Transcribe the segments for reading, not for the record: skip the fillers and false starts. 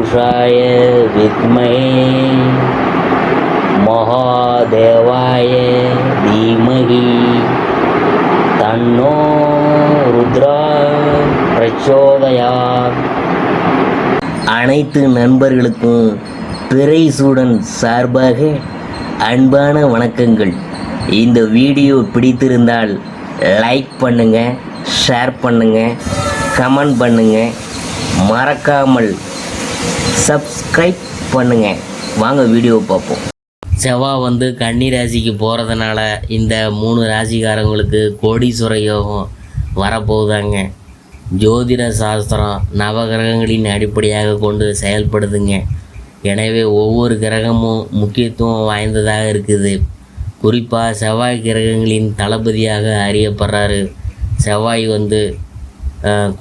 पुरुषाय विद्महे महादेवाय धीमहि तन्नो रुद्रा प्रचोदयात्. அனைத்து நண்பர்களுக்கும் பிறைசூடன் சார்பாக அன்பான வணக்கங்கள். இந்த வீடியோ பிடித்திருந்தால் லைக் பண்ணுங்கள், ஷேர் பண்ணுங்கள், கமெண்ட் பண்ணுங்கள், மறக்காமல் சப்ஸ்கிரைப் பண்ணுங்கள். வாங்க வீடியோ பார்ப்போம். செவ்வாய் கன்னி ராசிக்கு போகிறதுனால இந்த 3 ராசிக்காரங்களுக்கு கோடீஸ்வர யோகம் வரப்போகுதாங்க. ஜோதிட சாஸ்திரம் நவகிரகங்களின் அடிப்படையாக கொண்டு செயல்படுதுங்க. எனவே ஒவ்வொரு கிரகமும் முக்கியத்துவம் வாய்ந்ததாக இருக்குது. குறிப்பாக செவ்வாய் கிரகங்களின் தளபதியாக அறியப்படுறாரு. செவ்வாய்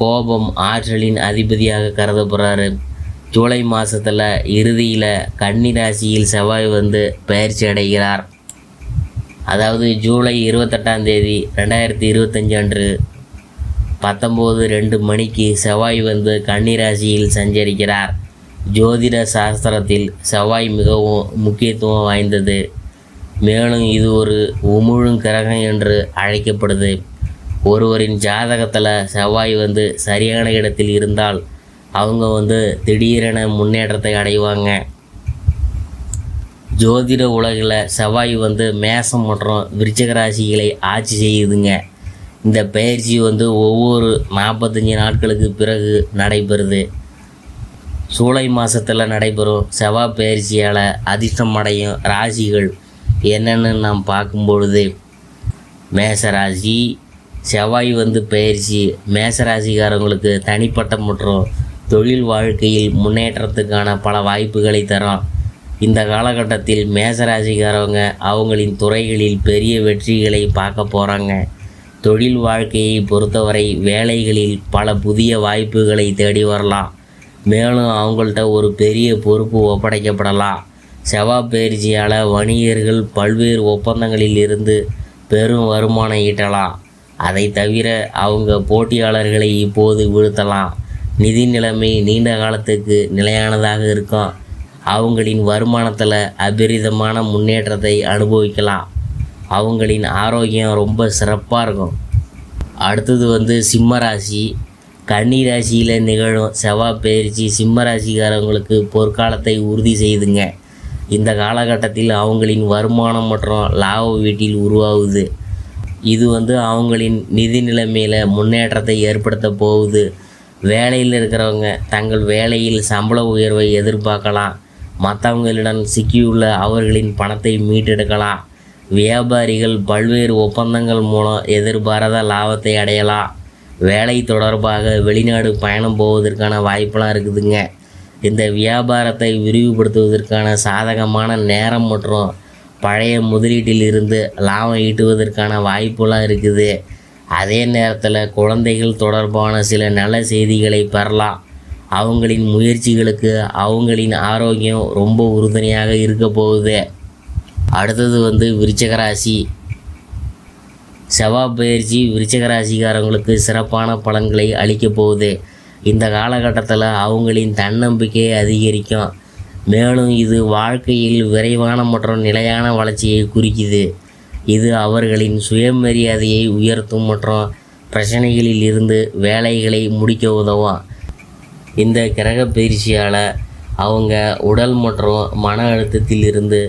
கோபம் ஆற்றலின் அதிபதியாக கருதப்படுறாரு. ஜூலை மாதத்தில் இறுதியில் கன்னி ராசியில் செவ்வாய் பெயர்ச்சி அடைகிறார். அதாவது ஜூலை 28ஆம் தேதி 2025 அன்று 19:02 மணிக்கு செவ்வாய் கன்னி ராசியில் சஞ்சரிக்கிறார். ஜோதிட சாஸ்திரத்தில் செவ்வாய் மிகவும் முக்கியத்துவம் வாய்ந்தது. மேலும் இது ஒரு உமிழும் கிரகம் என்று அழைக்கப்படுது. ஒருவரின் ஜாதகத்தில் செவ்வாய் சரியான இடத்தில் இருந்தால் அவங்க திடீரென முன்னேற்றத்தை அடைவாங்க. ஜோதிட உலகில் செவ்வாய் மேசம் மற்றும் விருச்சிக ராசிகளை ஆட்சி செய்யுதுங்க. இந்த பயிற்சி ஒவ்வொரு 45 நாட்களுக்கு பிறகு நடைபெறுது. ஜூலை மாதத்தில் நடைபெறும் செவ்வாய் பயிற்சியால் அதிர்ஷ்டம் அடையும் ராசிகள் என்னென்னு நாம் பார்க்கும்பொழுது, மேசராசி. செவ்வாய் பயிற்சி மேசராசிக்காரங்களுக்கு தனிப்பட்ட மற்றும் தொழில் வாழ்க்கையில் முன்னேற்றத்துக்கான பல வாய்ப்புகளை தரும். இந்த காலகட்டத்தில் மேசராசிக்காரவங்க அவங்களின் துறைகளில் பெரிய வெற்றிகளை பார்க்க போகிறாங்க. தொழில் வாழ்க்கையை பொறுத்தவரை வேலைகளில் பல புதிய வாய்ப்புகளை தேடி வரலாம். மேலும் அவங்கள்ட்ட ஒரு பெரிய பொறுப்பு ஒப்படைக்கப்படலாம். செவ்வாய் பயிற்சியால் வணிகர்கள் பல்வேறு ஒப்பந்தங்களில் இருந்து பெரும் வருமானம் ஈட்டலாம். அதை தவிர அவங்க போட்டியாளர்களை இப்போது வீழ்த்தலாம். நிதி நிலைமை நீண்ட காலத்துக்கு நிலையானதாக இருக்கும். அவங்களின் வருமானத்தில் அபரிதமான முன்னேற்றத்தை அனுபவிக்கலாம். அவங்களின் ஆரோக்கியம் ரொம்ப சிறப்பாக இருக்கும். அடுத்தது சிம்ம ராசி. கன்னி ராசியில் நிகழும் செவ்வாய் பயிற்சி சிம்ம ராசிக்காரங்களுக்கு பொற்காலத்தை உறுதி செய்துங்க. இந்த காலகட்டத்தில் அவங்களின் வருமானம் மற்றும் லாப வீட்டில் உருவாகுது. இது அவங்களின் நிதி நிலைமையில் முன்னேற்றத்தை ஏற்படுத்த போகுது. வேலையில் இருக்கிறவங்க தங்கள் வேலையில் சம்பள உயர்வை எதிர்பார்க்கலாம். மற்றவங்களிடம் சிக்கியுள்ள அவர்களின் பணத்தை மீட்டெடுக்கலாம். வியாபாரிகள் பல்வேறு ஒப்பந்தங்கள் மூலம் எதிர்பாராத லாபத்தை அடையலாம். வேலை தொடர்பாக வெளிநாடு பயணம் போவதற்கான வாய்ப்பெலாம் இருக்குதுங்க. இந்த வியாபாரத்தை விரிவுபடுத்துவதற்கான சாதகமான நேரம் மற்றும் பழைய முதலீட்டில் இருந்து லாபம் ஈட்டுவதற்கான வாய்ப்புலாம் இருக்குது. அதே நேரத்தில் குழந்தைகள் தொடர்பான சில நல்ல செய்திகளை பெறலாம். அவங்களின் முயற்சிகளுக்கு அவங்களின் ஆரோக்கியம் ரொம்ப உறுதுணையாக இருக்க போகுது. அடுத்தது விருச்சிக ராசி. செவ்வாய் பயிற்சி விருச்சிக ராசிக்காரங்களுக்கு சிறப்பான பலன்களை அளிக்க போகுது. இந்த காலகட்டத்தில் அவங்களின் தன்னம்பிக்கையை அதிகரிக்கும். மேலும் இது வாழ்க்கையில் விரைவான மற்றும் நிலையான வளர்ச்சியை குறிக்குது. இது அவர்களின் சுயமரியாதையை உயர்த்தும் மற்றும் பிரச்சனைகளில் இருந்து வேலைகளை முடிக்க உதவும். இந்த கிரக பயிற்சியால் அவங்க உடல் மற்றும் மன அழுத்தத்தில் இருந்து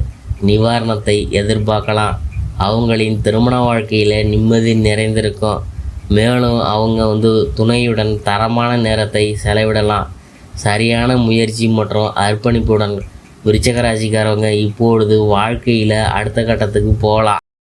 நிவாரணத்தை எதிர்பார்க்கலாம். அவங்களின் திருமண வாழ்க்கையில் நிம்மதி நிறைந்திருக்கும். மேலும் அவங்க துணையுடன் தரமான நேரத்தை செலவிடலாம். சரியான முயற்சி மற்றும் அர்ப்பணிப்புடன் விருச்சிக ராசிக்காரவங்க இப்பொழுது வாழ்க்கையில் அடுத்த கட்டத்துக்கு போகலாம்.